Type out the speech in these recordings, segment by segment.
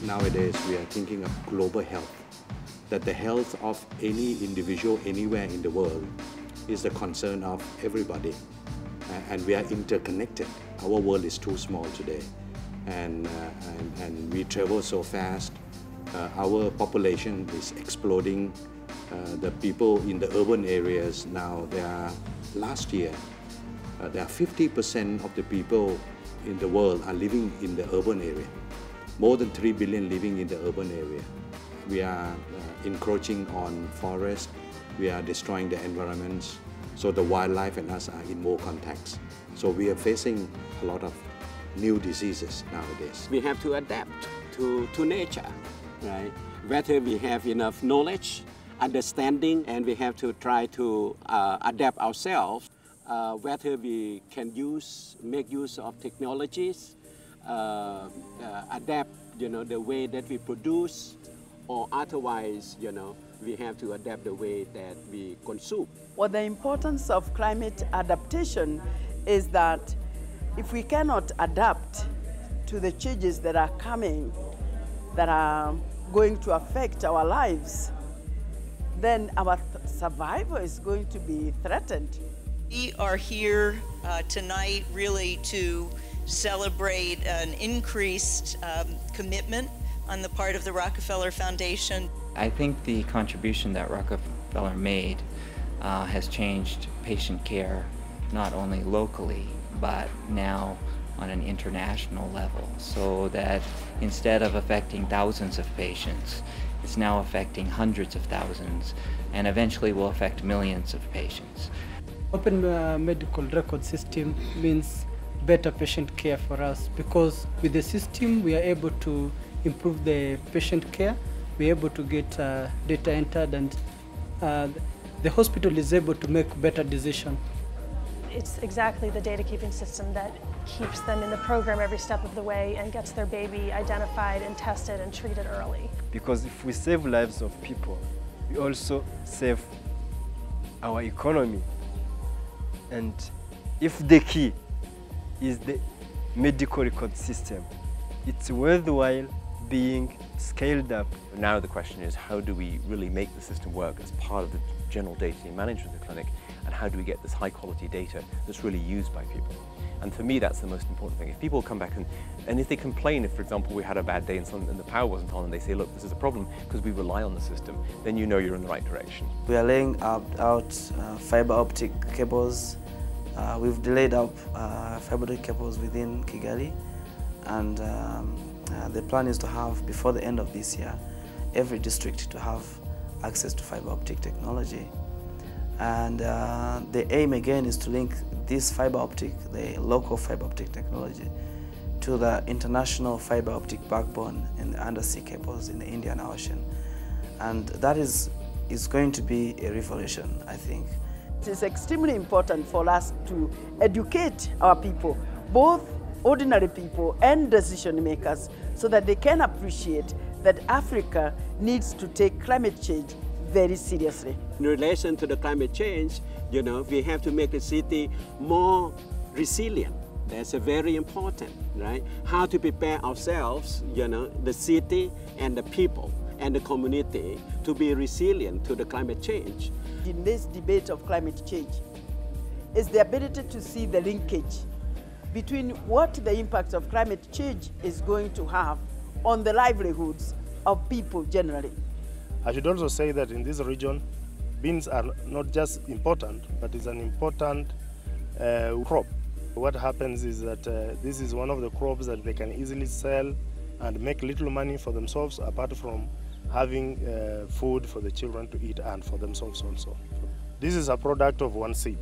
nowadays we are thinking of global health, that the health of any individual anywhere in the world is the concern of everybody. And we are interconnected. Our world is too small today, and we travel so fast. Our population is exploding. The people in the urban areas now, last year, there are 50% of the people in the world are living in the urban area. More than 3 billion living in the urban area. We are encroaching on forests. We are destroying the environments. So the wildlife and us are in more contacts. So we are facing a lot of new diseases nowadays. We have to adapt to nature, right? Whether we have enough knowledge, understanding, and we have to try to adapt ourselves, whether we can make use of technologies, adapt, the way that we produce, or otherwise, we have to adapt the way that we consume. Well, the importance of climate adaptation is that if we cannot adapt to the changes that are coming, that are going to affect our lives, then our survival is going to be threatened. We are here tonight really to celebrate an increased commitment on the part of the Rockefeller Foundation. I think the contribution that Rockefeller made has changed patient care not only locally but now on an international level, so that instead of affecting thousands of patients, it's now affecting hundreds of thousands and eventually will affect millions of patients. Open medical record system means better patient care for us, because with the system we are able to improve the patient care, we are able to get data entered, and the hospital is able to make better decisions. It's exactly the data keeping system that keeps them in the program every step of the way and gets their baby identified and tested and treated early. Because if we save lives of people, we also save our economy. And if the key is the medical record system, it's worthwhile being scaled up. Now the question is, how do we really make the system work as part of the general day-to-day management of the clinic, and how do we get this high-quality data that's really used by people? And for me, that's the most important thing. If people come back and if they complain, if, for example, we had a bad day and the power wasn't on, and they say, look, this is a problem because we rely on the system, then you know you're in the right direction. We are laying out fiber optic cables. We've delayed out fiber optic cables within Kigali, and the plan is to have, before the end of this year, every district to have access to fiber optic technology. And the aim again is to link this fiber optic, the local fiber optic technology, to the international fiber optic backbone in the undersea cables in the Indian Ocean. And that is going to be a revolution, I think. It is extremely important for us to educate our people, both ordinary people and decision makers, so that they can appreciate that Africa needs to take climate change very seriously. In relation to the climate change, we have to make the city more resilient. That's very important, right? How to prepare ourselves, the city and the people and the community to be resilient to the climate change. In this debate of climate change is the ability to see the linkage between what the impact of climate change is going to have on the livelihoods of people generally. I should also say that in this region, beans are not just important, but it's an important crop. What happens is that this is one of the crops that they can easily sell and make little money for themselves, apart from having food for the children to eat and for themselves also. This is a product of one seed,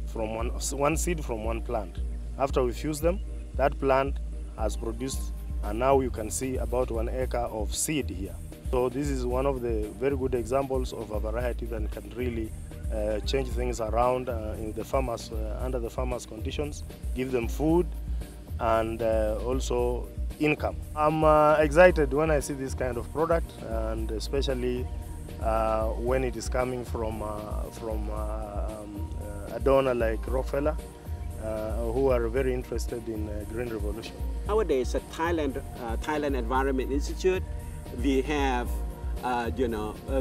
from one seed from one plant. After we fuse them, that plant has produced, and now you can see about 1 acre of seed here. So this is one of the very good examples of a variety that can really change things around in the farmers, under the farmers' conditions, give them food and also income. I'm excited when I see this kind of product, and especially when it is coming from a donor like Rockefeller. who are very interested in green revolution. Nowadays at Thailand Environment Institute, we have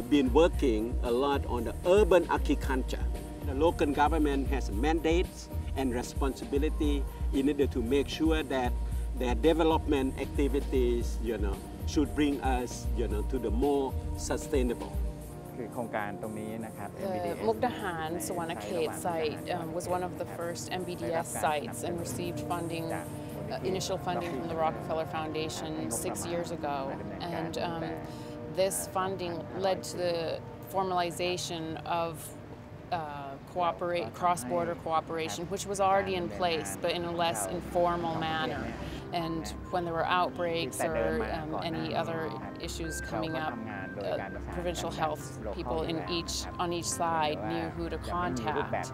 been working a lot on the urban agriculture. The local government has mandates and responsibility in order to make sure that their development activities, should bring us, to the more sustainable. The Mukdahan Sawanakhet site was one of the first MBDS sites and received funding, initial funding from the Rockefeller Foundation 6 years ago. And this funding led to the formalization of cross-border cooperation, which was already in place, but in a less informal manner. And when there were outbreaks or any other issues coming up, provincial health people on each side knew who to contact.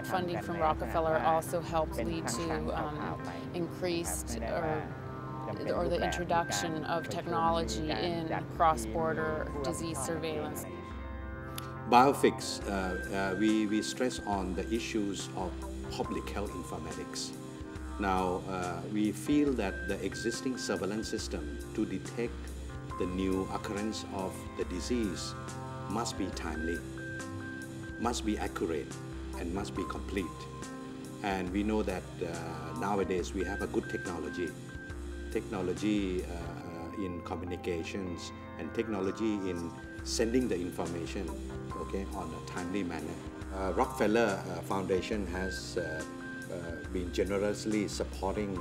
Funding from Rockefeller also helped lead to increased or the introduction of technology in cross-border disease surveillance. BioFix, we stress on the issues of public health informatics. Now, we feel that the existing surveillance system to detect the new occurrence of the disease must be timely, must be accurate, and must be complete. And we know that nowadays we have a good technology in communications and technology in sending the information, on a timely manner. Rockefeller Foundation has been generously supporting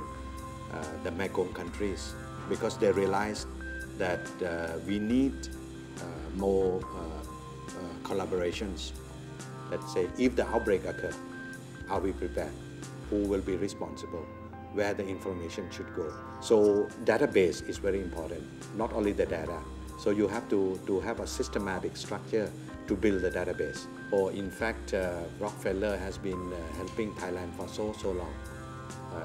the Mekong countries because they realized that we need more collaborations. Let's say, if the outbreak occurs, are we prepared? Who will be responsible? Where the information should go? So database is very important, not only the data. So you have to have a systematic structure to build the database. Or in fact, Rockefeller has been helping Thailand for so long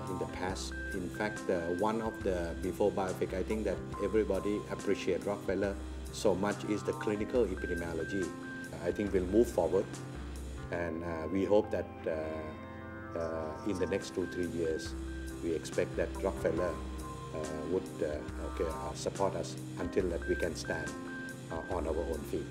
in the past. In fact, one of the, before BioFix, I think that everybody appreciates Rockefeller so much is the clinical epidemiology. I think we'll move forward, and we hope that in the next 2-3 years, we expect that Rockefeller would support us until that we can stand on our own feet.